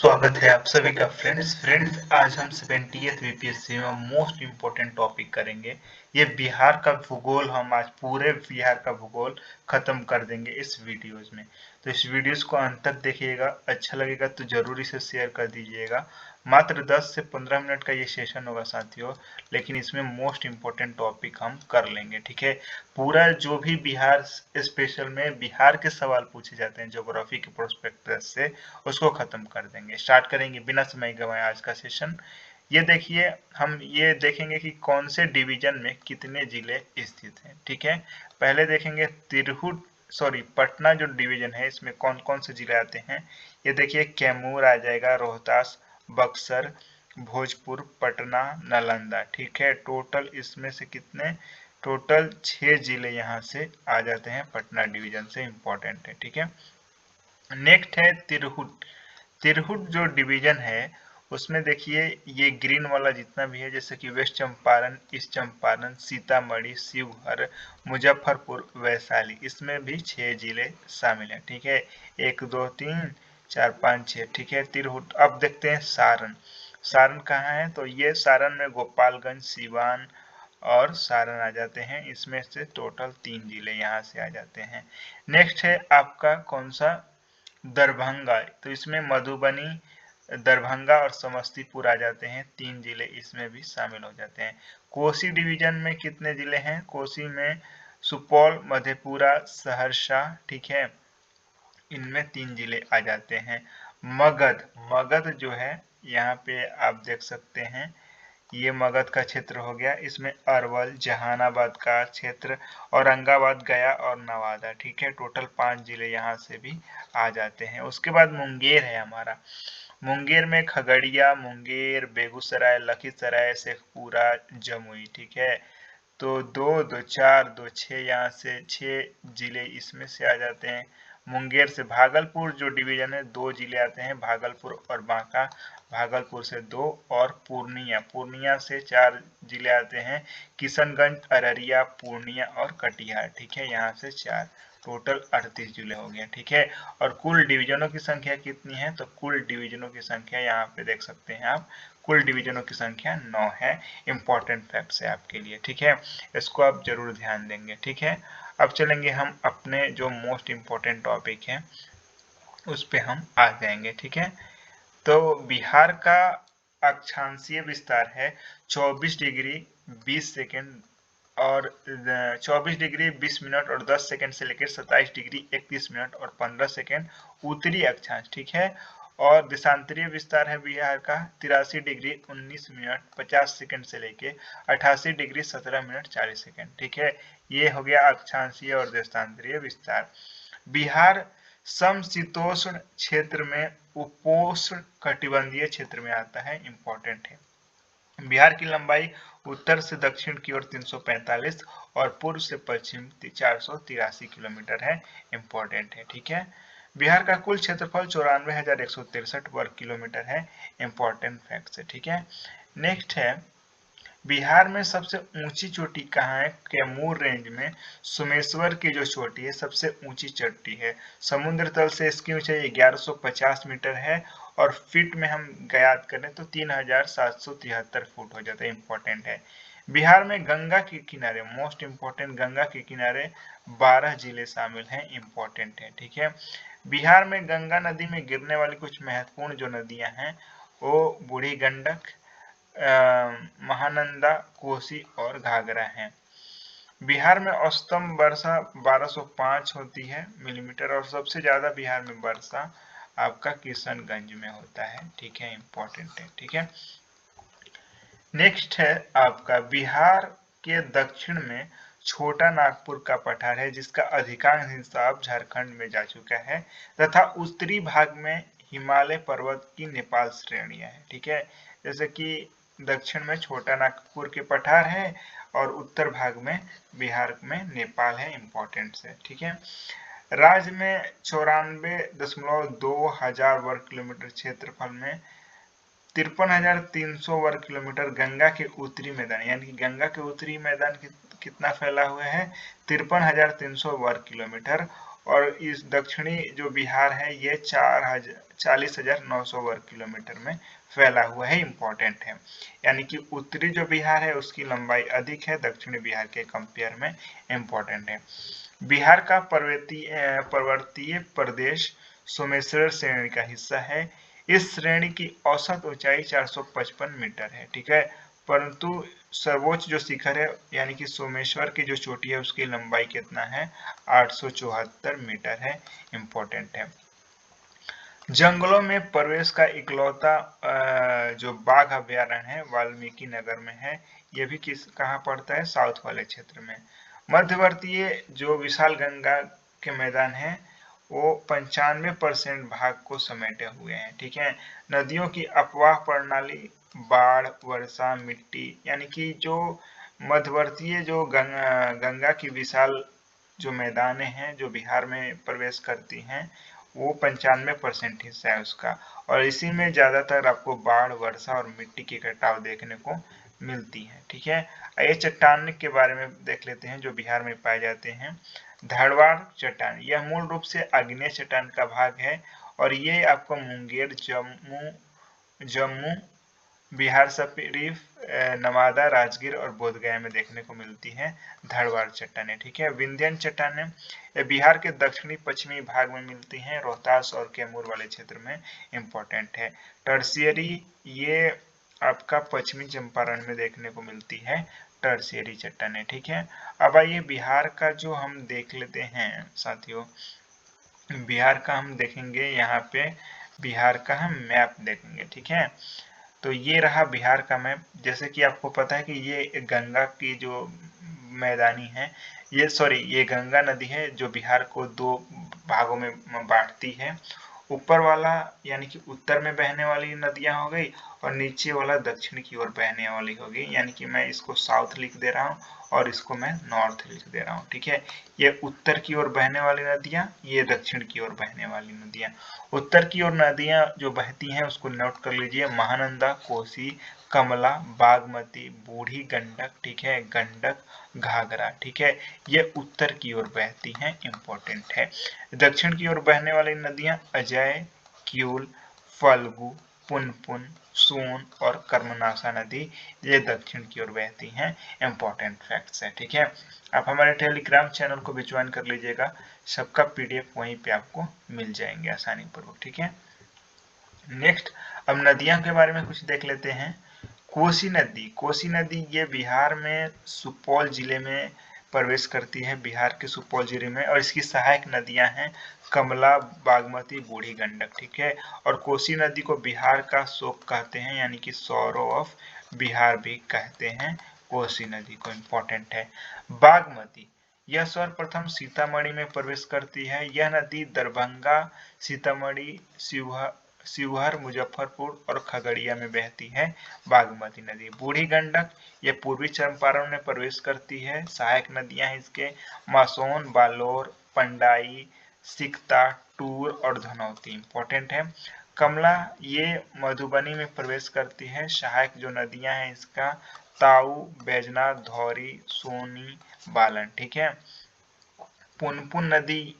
स्वागत है आप सभी का फ्रेंड्स आज हम 70th बीपीएससी में मोस्ट इम्पोर्टेंट टॉपिक करेंगे। ये बिहार का भूगोल, हम आज पूरे बिहार का भूगोल खत्म कर देंगे इस वीडियोस में। तो इस वीडियोस को अंत तक देखिएगा, अच्छा लगेगा तो जरूर इसे शेयर कर दीजिएगा। मात्र 10 से 15 मिनट का ये सेशन होगा साथियों, लेकिन इसमें मोस्ट इम्पोर्टेंट टॉपिक हम कर लेंगे। ठीक है, पूरा जो भी बिहार स्पेशल में बिहार के सवाल पूछे जाते हैं ज्योग्राफी के प्रोस्पेक्टस से, उसको खत्म कर देंगे। स्टार्ट करेंगे बिना समय गंवाए आज का सेशन। ये देखिए, हम ये देखेंगे कि कौन से डिवीजन में कितने जिले स्थित हैं। ठीक है, पहले देखेंगे पटना जो डिवीजन है इसमें कौन कौन से जिले आते हैं। ये देखिए, कैमूर आ जाएगा, रोहतास, बक्सर, भोजपुर, पटना, नालंदा। ठीक है, टोटल इसमें से कितने, टोटल 6 जिले यहाँ से आ जाते हैं, पटना डिवीजन से, इंपॉर्टेंट है। ठीक है, नेक्स्ट है तिरहुत। तिरहुत जो डिवीजन है उसमें देखिए, ये ग्रीन वाला जितना भी है, जैसे कि वेस्ट चंपारण, ईस्ट चंपारण, सीतामढ़ी, शिवहर, मुजफ्फरपुर, वैशाली, इसमें भी 6 जिले शामिल हैं। ठीक है, 1 2 3 4 5 6। ठीक है, तिरहुत। अब देखते हैं सारण। सारण कहाँ है, तो ये सारण में गोपालगंज, सीवान और सारण आ जाते हैं। इसमें से टोटल 3 जिले यहाँ से आ जाते हैं। नेक्स्ट है आपका कौन सा, दरभंगा। तो इसमें मधुबनी, दरभंगा और समस्तीपुर आ जाते हैं, 3 जिले इसमें भी शामिल हो जाते हैं। कोसी डिवीजन में कितने जिले हैं, कोसी में सुपौल, मधेपुरा, सहरसा। ठीक है, इनमें 3 जिले आ जाते हैं। मगध, मगध जो है यहाँ पे आप देख सकते हैं, ये मगध का क्षेत्र हो गया। इसमें अरवल, जहानाबाद का क्षेत्र, औरंगाबाद, गया और नवादा। ठीक है, टोटल 5 जिले यहाँ से भी आ जाते हैं। उसके बाद मुंगेर है हमारा। मुंगेर में खगड़िया, मुंगेर, बेगूसराय, लखीसराय, शेखपुरा, जमुई। ठीक है, तो 2 2 4 2 6, यहाँ से 6 जिले इसमें से आ जाते हैं। मुंगेर से भागलपुर जो डिवीजन है, 2 जिले आते हैं, भागलपुर और बांका। भागलपुर से 2 और पूर्णिया, पूर्णिया से 4 जिले आते हैं, किशनगंज, अररिया, पूर्णिया और कटिहार। ठीक है, यहाँ से 4, टोटल 38 जिले हो गए। ठीक है, और कुल डिवीजनों की संख्या कितनी है, तो कुल डिवीजनों की संख्या यहाँ पे देख सकते हैं आप, कुल डिवीजनों की संख्या 9 है। इंपॉर्टेंट फैक्ट्स है आपके लिए। ठीक है, इसको आप जरूर ध्यान देंगे। ठीक है, अब चलेंगे हम अपने जो मोस्ट इम्पोर्टेंट टॉपिक है उस पे हम आ जाएंगे। ठीक है, तो बिहार का अक्षांशीय विस्तार है 24 डिग्री 20 सेकेंड और 24 डिग्री 20 मिनट और 10 सेकेंड से लेकर 27 डिग्री 31 मिनट और 15 सेकेंड उत्तरी अक्षांश। ठीक है, और देशांतरीय विस्तार है बिहार का 83 डिग्री 19 मिनट 50 सेकेंड से लेके 88 डिग्री 17 मिनट 40 सेकेंड। ठीक है, ये हो गया अक्षांशीय और देशांतरीय विस्तार। बिहार समशीतोष्ण क्षेत्र में उपोष्ण कटिबंधीय क्षेत्र में आता है, इंपॉर्टेंट है। बिहार की लंबाई उत्तर से दक्षिण की ओर 345 और पूर्व से पश्चिम 483 किलोमीटर है, इंपॉर्टेंट है। ठीक है, बिहार का कुल क्षेत्रफल 94,163 वर्ग किलोमीटर है, इंपॉर्टेंट फैक्ट है। ठीक है, नेक्स्ट है, बिहार में सबसे ऊंची चोटी कहाँ है, कैमूर रेंज में सुमेश्वर की जो चोटी है सबसे ऊंची चोटी है। समुद्र तल से इसकी ऊंचाई 1150 मीटर है और फीट में हम ज्ञात करें तो 3773 फुट हो जाता है, इंपॉर्टेंट है। बिहार में गंगा के किनारे, मोस्ट इंपॉर्टेंट, गंगा के किनारे 12 जिले शामिल हैं, इंपॉर्टेंट है। ठीक है, बिहार में गंगा नदी में गिरने वाली कुछ महत्वपूर्ण जो नदियां हैं वो बूढ़ी गंडक, महानंदा, कोसी और घाघरा हैं। बिहार में औसतम वर्षा 1205 होती है मिलीमीटर और सबसे ज्यादा बिहार में वर्षा आपका किशनगंज में होता है। ठीक है, इंपॉर्टेंट है। ठीक है, नेक्स्ट है आपका, बिहार के दक्षिण में छोटा नागपुर का पठार है जिसका अधिकांश हिस्सा अब झारखंड में जा चुका है तथा उत्तरी भाग में हिमालय पर्वत की नेपाल श्रेणियां है। ठीक है, जैसे कि दक्षिण में छोटा नागपुर के पठार है और उत्तर भाग में बिहार में नेपाल है, इंपॉर्टेंट है। ठीक है, राज्य में 94.2 हजार वर्ग किलोमीटर क्षेत्रफल में 53,300 वर्ग किलोमीटर गंगा के उत्तरी मैदान, यानी कि गंगा के उत्तरी मैदान कितना फैला हुआ है, 53,300 वर्ग किलोमीटर, और इस दक्षिणी जो बिहार है ये 40,900 वर्ग किलोमीटर में फैला हुआ है, इम्पोर्टेंट है। यानी कि उत्तरी जो बिहार है उसकी लंबाई अधिक है दक्षिणी बिहार के कंपेयर में, इम्पोर्टेंट है। बिहार का पर्वतीय प्रदेश सोमेश्वर श्रेणी का हिस्सा है। इस श्रेणी की औसत ऊंचाई 455 मीटर है, ठीक है। परंतु सर्वोच्च जो शिखर है यानी कि सोमेश्वर की जो चोटी है उसकी लंबाई कितना है, 874 मीटर है, इम्पोर्टेंट है। जंगलों में प्रवेश का इकलौता जो बाघ अभ्यारण्य है वाल्मीकि नगर में है। ये भी कहाँ पड़ता है, साउथ वाले क्षेत्र में। मध्यवर्तीय जो विशाल गंगा के मैदान है वो 95% भाग को समेटे हुए हैं, ठीक है। नदियों की अपवाह प्रणाली बाढ़, वर्षा, मिट्टी, यानी कि जो मध्यवर्तीय जो गंगा की विशाल जो मैदानें हैं जो बिहार में प्रवेश करती हैं वो 95% हिस्सा है उसका, और इसी में ज्यादातर आपको बाढ़, वर्षा और मिट्टी की कटाव देखने को मिलती है, ठीक है। ये चट्टान के बारे में देख लेते हैं जो बिहार में पाए जाते हैं। धारवाड़ चट्टान, यह मूल रूप से आग्नेय चट्टान का भाग है और ये आपको मुंगेर, जम्मू बिहार शरीफ, नवादा, राजगीर और बोधगया में देखने को मिलती है धारवाड़ चट्टानें, ठीक है। विंध्यन चट्टानें ये बिहार के दक्षिणी पश्चिमी भाग में मिलती हैं, रोहतास और कैमूर वाले क्षेत्र में, इम्पोर्टेंट है। टर्शियरी ये आपका पश्चिमी चंपारण में देखने को मिलती है, टर्शियरी चट्टानें, ठीक है। अब आइए बिहार का जो हम देख लेते हैं साथियों, बिहार का हम देखेंगे, यहाँ पे बिहार का हम मैप देखेंगे, ठीक है। तो ये रहा बिहार का मैप। जैसे कि आपको पता है कि ये गंगा की जो मैदानी है, ये गंगा नदी है जो बिहार को दो भागों में बांटती है। ऊपर वाला यानी कि उत्तर में बहने वाली नदियां हो गई और नीचे वाला दक्षिण की ओर बहने वाली होगी, यानी कि मैं इसको साउथ लिख दे रहा हूँ और इसको मैं नॉर्थ लिख दे रहा हूँ, ठीक है। ये उत्तर की ओर बहने वाली नदियां, ये दक्षिण की ओर बहने वाली नदियां। उत्तर की ओर नदियां जो बहती हैं उसको नोट कर लीजिए, महानंदा, कोसी, कमला, बागमती, बूढ़ी गंडक, ठीक है, गंडक, घाघरा, ठीक है। ये उत्तर की ओर बहती हैं, इंपॉर्टेंट है। दक्षिण की ओर बहने वाली नदियां अजय, क्यूल, फल्गु, पुनपुन, सोन और कर्मनाशा नदी, ये दक्षिण की ओर बहती हैं, इंपॉर्टेंट फैक्ट्स है, ठीक है। आप हमारे टेलीग्राम चैनल को भी ज्वाइन कर लीजिएगा, सबका पीडीएफ वहीं पे आपको मिल जाएंगे आसानी पूर्वक, ठीक है। नेक्स्ट अब नदियों के बारे में कुछ देख लेते हैं। कोसी नदी ये बिहार में सुपौल जिले में प्रवेश करती है, बिहार के सुपौल जिले में, और इसकी सहायक नदियां हैं कमला, बागमती, बूढ़ी गंडक, ठीक है। और कोसी नदी को बिहार का शोक कहते हैं, यानी कि सौरो ऑफ बिहार भी कहते हैं कोसी नदी को, इम्पोर्टेंट है। बागमती यह सर्वप्रथम सीतामढ़ी में प्रवेश करती है। यह नदी दरभंगा, सीतामढ़ी, शिवहर, मुजफ्फरपुर और खगड़िया में बहती है, बागमती नदी। बूढ़ी गंडक ये पूर्वी चंपारण में प्रवेश करती है। सहायक नदियां हैं इसके मासोन, बालोर, पंडाई, सिकता, टूर और धनौती, इंपॉर्टेंट है। कमला ये मधुबनी में प्रवेश करती है। सहायक जो नदियां हैं इसका ताऊ, बैजनाथ, धौरी, सोनी, बालन, ठीक है। पुनपुन नदी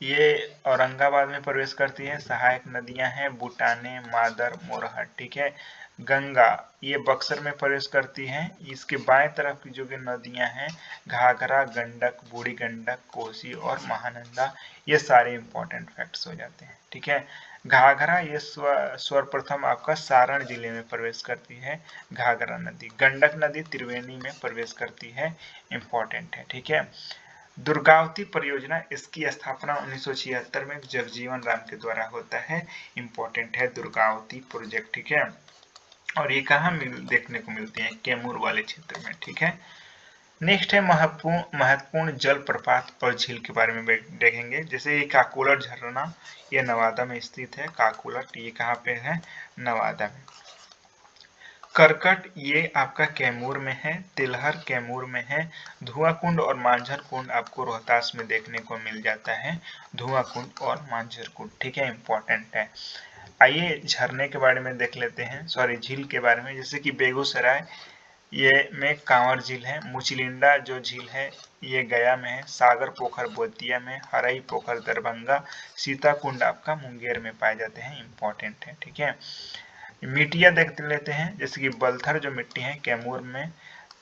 ये औरंगाबाद में प्रवेश करती है। सहायक नदियां हैं बुटाने, मादर, मोरहट, ठीक है। गंगा ये बक्सर में प्रवेश करती है। इसके बाएं तरफ की जो नदियां हैं घाघरा, गंडक, बूढ़ी गंडक, कोसी और महानंदा, ये सारे इंपॉर्टेंट फैक्ट्स हो जाते हैं, ठीक है। घाघरा ये सर्वप्रथम आपका सारण जिले में प्रवेश करती है, घाघरा नदी। गंडक नदी त्रिवेणी में प्रवेश करती है, इंपॉर्टेंट है, ठीक है। दुर्गावती परियोजना इसकी स्थापना 1976 में जगजीवन राम के द्वारा होता है, इंपॉर्टेंट है दुर्गावती प्रोजेक्ट, ठीक है। और ये कहाँ देखने को मिलते हैं, कैमूर वाले क्षेत्र में, ठीक है। नेक्स्ट है महत्वपूर्ण जलप्रपात और झील के बारे में देखेंगे। जैसे ये काकोलर झरना, ये नवादा में स्थित है। काकोलर ये कहाँ पे है, नवादा में। करकट ये आपका कैमूर में है। तिलहर कैमूर में है। धुआं कुंड और मांझर कुंड आपको रोहतास में देखने को मिल जाता है, धुआं कुंड और मांझर कुंड, ठीक है, इंपॉर्टेंट है। आइए झरने के बारे में देख लेते हैं, सॉरी झील के बारे में। जैसे कि बेगूसराय ये में कांवर झील है। मुचलिंडा जो झील है ये गया में है। सागर पोखर बोधगया में, हरई पोखर दरभंगा, सीताकुंड आपका मुंगेर में पाए जाते हैं, इंपॉर्टेंट है, ठीक है। मिट्टियां देख लेते हैं, जैसे कि बलथर जो मिट्टी है कैमूर में,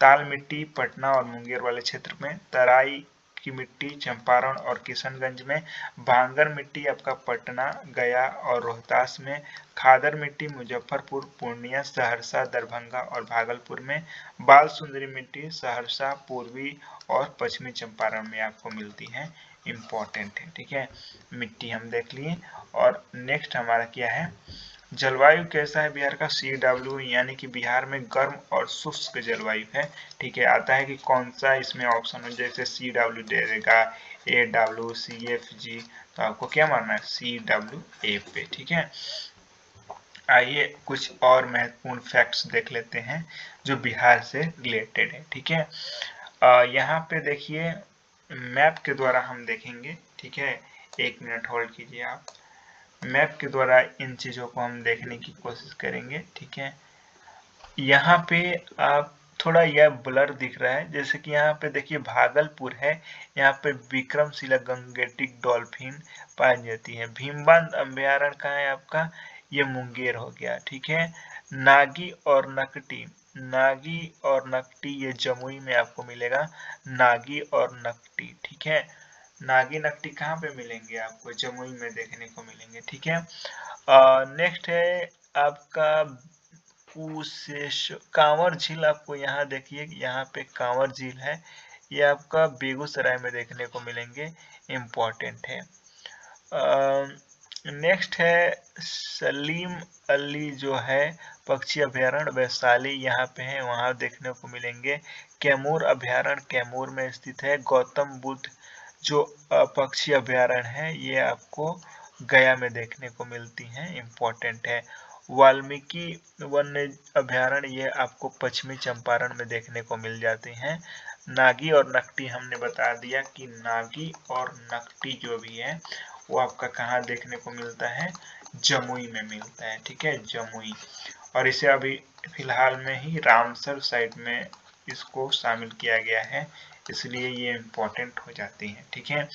ताल मिट्टी पटना और मुंगेर वाले क्षेत्र में, तराई की मिट्टी चंपारण और किशनगंज में, भांगर मिट्टी आपका पटना, गया और रोहतास में, खादर मिट्टी मुजफ्फरपुर, पूर्णिया, सहरसा, दरभंगा और भागलपुर में, बाल सुंदरी मिट्टी सहरसा, पूर्वी और पश्चिमी चंपारण में आपको मिलती है, इंपॉर्टेंट है, ठीक है। मिट्टी हम देख लिए। और नेक्स्ट हमारा क्या है, जलवायु कैसा है बिहार का, CW यानी कि बिहार में गर्म और शुष्क जलवायु है, ठीक है। आता है कि कौन सा इसमें ऑप्शन है, जैसे CW दे देगा, AW, CFG, तो आपको क्या मानना है, CWA पे, ठीक है। आइए कुछ और महत्वपूर्ण फैक्ट्स देख लेते हैं जो बिहार से रिलेटेड है, ठीक है। यहाँ पे देखिए मैप के द्वारा हम देखेंगे, ठीक है। 1 मिनट होल्ड कीजिए आप। मैप के द्वारा इन चीजों को हम देखने की कोशिश करेंगे, ठीक है। यहाँ पे आप थोड़ा यह ब्लर दिख रहा है, जैसे कि यहाँ पे देखिए भागलपुर है, यहाँ पे विक्रमशिला गंगेटिक डॉल्फिन पाई जाती है। भीमबांध अभ्यारण्य कहाँ है आपका, ये मुंगेर हो गया, ठीक है। नागी और नकटी, नागी और नकटी ये जमुई में आपको मिलेगा, नागी और नकटी, ठीक है। नागी नकटी कहाँ पे मिलेंगे आपको, जमुई में देखने को मिलेंगे, ठीक है। नेक्स्ट है आपका कांवर झील, आपको यहाँ देखिए यहाँ पे कांवर झील है, ये आपका बेगूसराय में देखने को मिलेंगे, इम्पोर्टेंट है। नेक्स्ट है सलीम अली जो है पक्षी अभ्यारण्य वैशाली, यहाँ पे है, वहाँ देखने को मिलेंगे। कैमूर अभ्यारण्य कैमूर में स्थित है। गौतम बुद्ध जो पक्षी अभ्यारण्य है ये आपको गया में देखने को मिलती हैं, इम्पोर्टेंट है। वाल्मीकि वन्य अभ्यारण्य ये आपको पश्चिमी चंपारण में देखने को मिल जाते हैं। नागी और नकटी हमने बता दिया कि नागी और नकटी जो भी है वो आपका कहाँ देखने को मिलता है, जमुई में मिलता है, ठीक है, जमुई। और इसे अभी फिलहाल में ही रामसर साइट में इसको शामिल किया गया है, इसलिए ये इम्पोर्टेंट हो जाती है, ठीक है।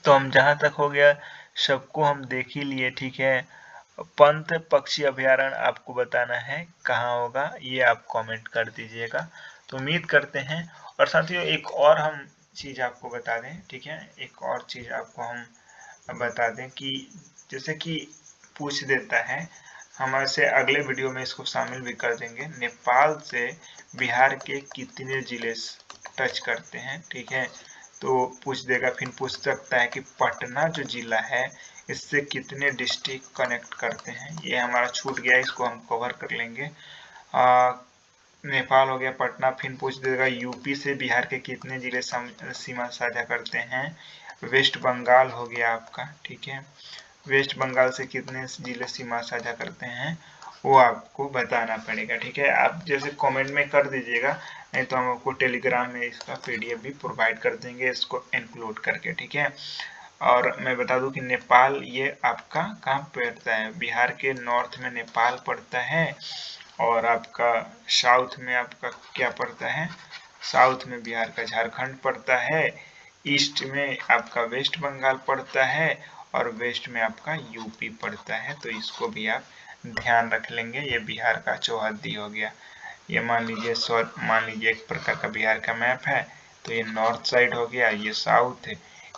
तो हम जहां तक हो गया सबको हम देख ही लिए, ठीक है। पंत पक्षी अभ्यारण्य आपको बताना है कहाँ होगा, ये आप कमेंट कर दीजिएगा। तो उम्मीद करते हैं। और साथियों एक और हम चीज आपको बता दें, ठीक है, एक और चीज आपको हम बता दें कि जैसे कि पूछ देता है, हम ऐसे अगले वीडियो में इसको शामिल भी कर देंगे, नेपाल से बिहार के कितने जिले टच करते हैं, ठीक है। तो पूछ देगा, फिर पूछ सकता है कि पटना जो जिला है इससे कितने डिस्ट्रिक्ट कनेक्ट करते हैं, ये हमारा छूट गया, इसको हम कवर कर लेंगे। नेपाल हो गया, पटना, फिर पूछ देगा यूपी से बिहार के कितने जिले सीमा साझा करते हैं। वेस्ट बंगाल हो गया आपका, ठीक है, वेस्ट बंगाल से कितने जिले सीमा साझा करते हैं वो आपको बताना पड़ेगा, ठीक है। आप जैसे कमेंट में कर दीजिएगा, नहीं तो हम आपको टेलीग्राम में इसका PDF भी प्रोवाइड कर देंगे इसको इंक्लूड करके, ठीक है। और मैं बता दूं कि नेपाल ये आपका कहाँ पड़ता है, बिहार के नॉर्थ में नेपाल पड़ता है, और आपका साउथ में आपका क्या पड़ता है, साउथ में बिहार का झारखंड पड़ता है, ईस्ट में आपका वेस्ट बंगाल पड़ता है, और वेस्ट में आपका यूपी पड़ता है। तो इसको भी आप ध्यान रख लेंगे, ये बिहार का चौहद्दी हो गया। ये मान लीजिए एक प्रकार का बिहार का मैप है, तो ये नॉर्थ साइड हो गया, ये साउथ है,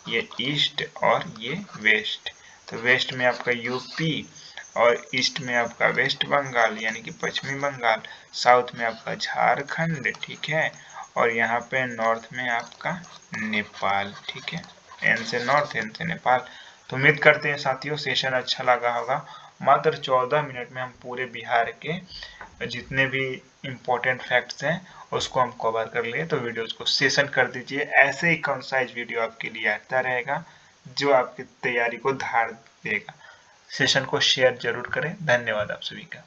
ये ईस्ट और ये वेस्ट। तो वेस्ट में आपका यूपी और ईस्ट में आपका वेस्ट बंगाल यानी कि पश्चिमी बंगाल, साउथ में आपका झारखंड, ठीक है, और यहाँ पे नॉर्थ में आपका नेपाल, ठीक है, एन से नॉर्थ एन से नेपाल। तो उम्मीद करते हैं साथियों सेशन अच्छा लगा होगा। मात्र 14 मिनट में हम पूरे बिहार के जितने भी इम्पोर्टेंट फैक्ट्स हैं उसको हम कवर कर लिए। तो वीडियोस को सेशन कर दीजिए, ऐसे ही कंसाइज वीडियो आपके लिए आता रहेगा जो आपकी तैयारी को धार देगा। सेशन को शेयर जरूर करें। धन्यवाद आप सभी का।